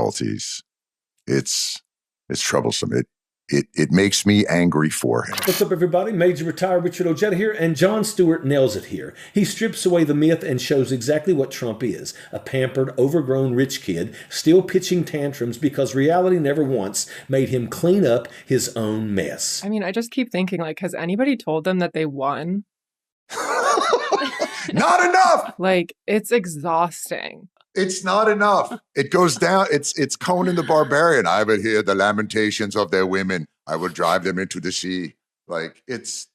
difficulties. It's troublesome. It makes me angry for him. What's up, everybody? Major Retired Richard Ojeda here, and Jon Stewart nails it here. He strips away the myth and shows exactly what Trump is: a pampered, overgrown rich kid, still pitching tantrums because reality never once made him clean up his own mess. I mean, I just keep thinking, like, has anybody told them that they won? Not enough! Like, it's exhausting. It's not enough. It goes down. It's Conan the Barbarian. I will hear the lamentations of their women. I will drive them into the sea. Like, it's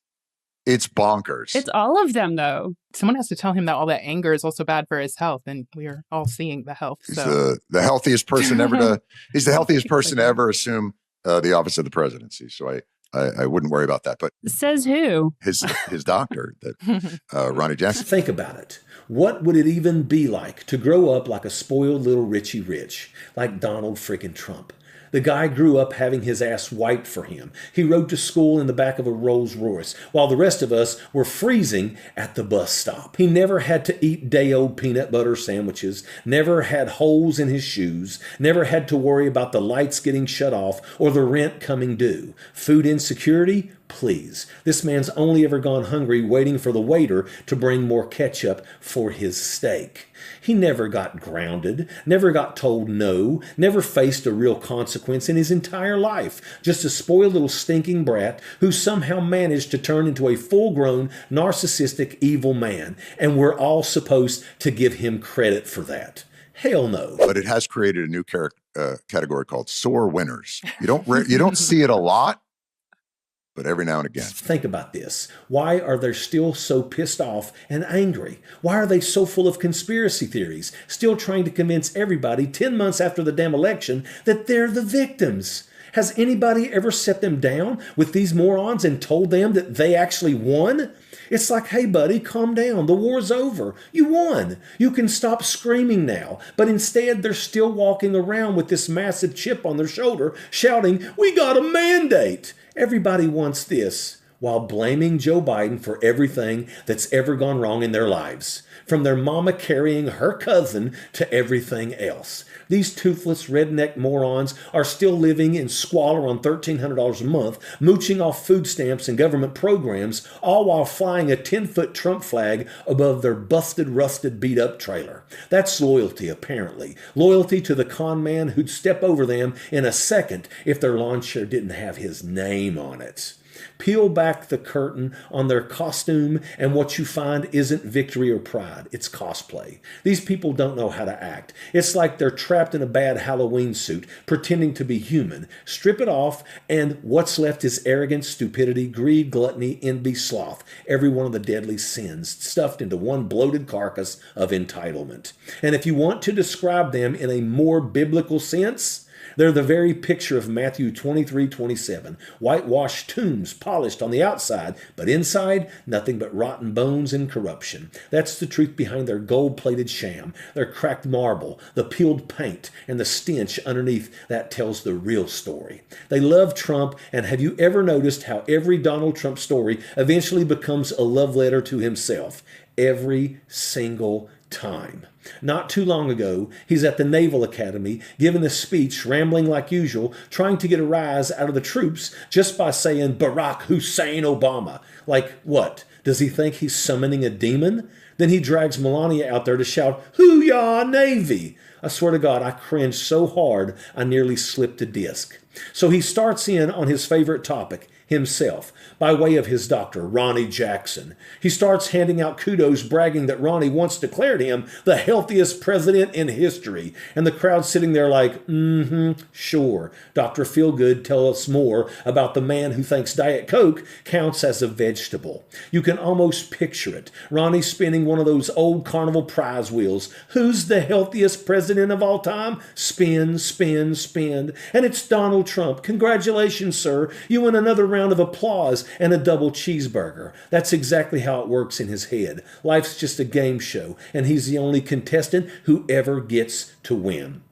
bonkers. It's all of them, though. Someone has to tell him that all that anger is also bad for his health, and we're all seeing the health. He's So the healthiest person ever to. He's the healthiest person to ever assume the office of the presidency. So I wouldn't worry about that. But says who? His doctor, that Ronnie Jackson. Think about it. What would it even be like to grow up like a spoiled little Richie Rich, like Donald freaking Trump? The guy grew up having his ass wiped for him. He rode to school in the back of a Rolls Royce, while the rest of us were freezing at the bus stop. He never had to eat day-old peanut butter sandwiches, never had holes in his shoes, never had to worry about the lights getting shut off or the rent coming due. Food insecurity? Please. This man's only ever gone hungry waiting for the waiter to bring more ketchup for his steak. He never got grounded, never got told no, never faced a real consequence in his entire life. Just a spoiled little stinking brat who somehow managed to turn into a full-grown, narcissistic, evil man. And we're all supposed to give him credit for that. Hell no. But it has created a new category called sore winners. You don't see it a lot, but every now and again. Think about this. Why are they still so pissed off and angry? Why are they so full of conspiracy theories, still trying to convince everybody 10 months after the damn election that they're the victims? Has anybody ever set them down with these morons and told them that they actually won? It's like, hey, buddy, calm down. The war's over. You won. You can stop screaming now. But instead, they're still walking around with this massive chip on their shoulder, shouting, "We got a mandate." Everybody wants this, while blaming Joe Biden for everything that's ever gone wrong in their lives, from their mama carrying her cousin to everything else. These toothless redneck morons are still living in squalor on $1,300 a month, mooching off food stamps and government programs, all while flying a 10-foot Trump flag above their busted, rusted, beat-up trailer. That's loyalty, apparently. Loyalty to the con man who'd step over them in a second if their lawn chair didn't have his name on it. Peel back the curtain on their costume, and what you find isn't victory or pride. It's cosplay. These people don't know how to act. It's like they're trapped in a bad Halloween suit, pretending to be human. Strip it off, and what's left is arrogance, stupidity, greed, gluttony, envy, sloth. Every one of the deadly sins stuffed into one bloated carcass of entitlement. And if you want to describe them in a more biblical sense, they're the very picture of Matthew 23:27. Whitewashed tombs, polished on the outside, but inside, nothing but rotten bones and corruption. That's the truth behind their gold-plated sham, their cracked marble, the peeled paint, and the stench underneath that tells the real story. They love Trump, and have you ever noticed how every Donald Trump story eventually becomes a love letter to himself? Every single time. Not too long ago, he's at the Naval Academy giving a speech, rambling like usual, trying to get a rise out of the troops just by saying Barack Hussein Obama. Like what? Does he think he's summoning a demon? Then he drags Melania out there to shout, "Hoo-yah, Navy!" I swear to God, I cringed so hard I nearly slipped a disc. So he starts in on his favorite topic, himself, by way of his doctor, Ronnie Jackson. He starts handing out kudos, bragging that Ronnie once declared him the healthiest president in history. And the crowd sitting there like, sure. Dr. Feelgood, tell us more about the man who thinks Diet Coke counts as a vegetable. You can almost picture it. Ronnie spinning one of those old carnival prize wheels. Who's the healthiest president of all time? Spin, spin, spin. And it's Donald Trump. Congratulations, sir. You win another round of applause and a double cheeseburger. That's exactly how it works in his head. Life's just a game show, and he's the only contestant who ever gets to win.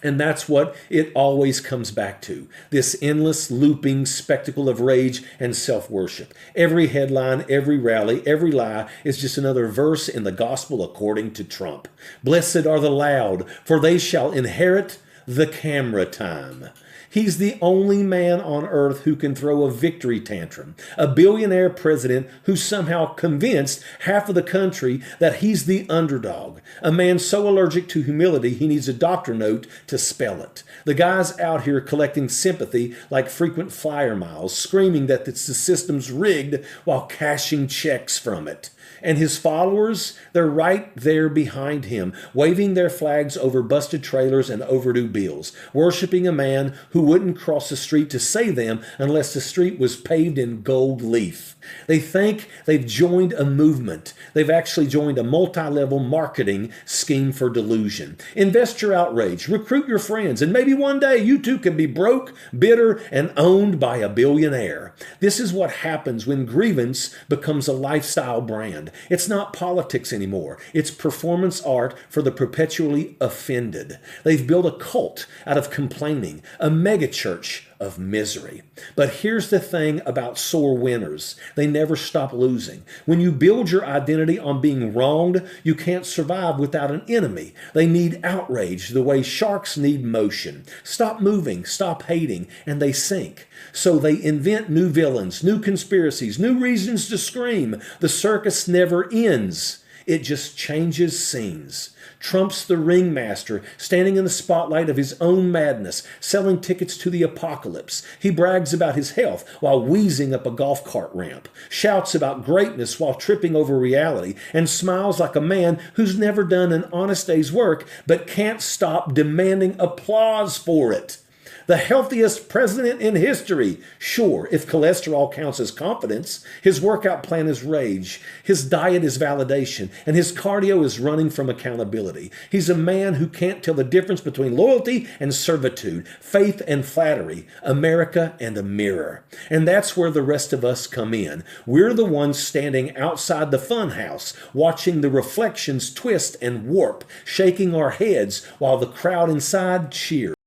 And that's what it always comes back to, this endless looping spectacle of rage and self-worship. Every headline, every rally, every lie is just another verse in the gospel according to Trump. Blessed are the loud, for they shall inherit the camera time. He's the only man on earth who can throw a victory tantrum. A billionaire president who's somehow convinced half of the country that he's the underdog. A man so allergic to humility he needs a doctor note to spell it. The guy's out here collecting sympathy like frequent flyer miles, screaming that the system's rigged while cashing checks from it. And his followers, they're right there behind him, waving their flags over busted trailers and overdue bills, worshiping a man who wouldn't cross the street to save them unless the street was paved in gold leaf. They think they've joined a movement. They've actually joined a multi-level marketing scheme for delusion. Invest your outrage, recruit your friends, and maybe one day you too can be broke, bitter, and owned by a billionaire. This is what happens when grievance becomes a lifestyle brand. It's not politics anymore. It's performance art for the perpetually offended. They've built a cult out of complaining, a megachurch of misery. But here's the thing about sore winners. They never stop losing. When you build your identity on being wronged, you can't survive without an enemy. They need outrage the way sharks need motion. Stop moving, stop hating, and they sink. So they invent new villains, new conspiracies, new reasons to scream. The circus never ends. It just changes scenes. Trump's the ringmaster, standing in the spotlight of his own madness, selling tickets to the apocalypse. He brags about his health while wheezing up a golf cart ramp, shouts about greatness while tripping over reality, and smiles like a man who's never done an honest day's work but can't stop demanding applause for it. The healthiest president in history. Sure, if cholesterol counts as confidence, his workout plan is rage, his diet is validation, and his cardio is running from accountability. He's a man who can't tell the difference between loyalty and servitude, faith and flattery, America and a mirror. And that's where the rest of us come in. We're the ones standing outside the funhouse, watching the reflections twist and warp, shaking our heads while the crowd inside cheers.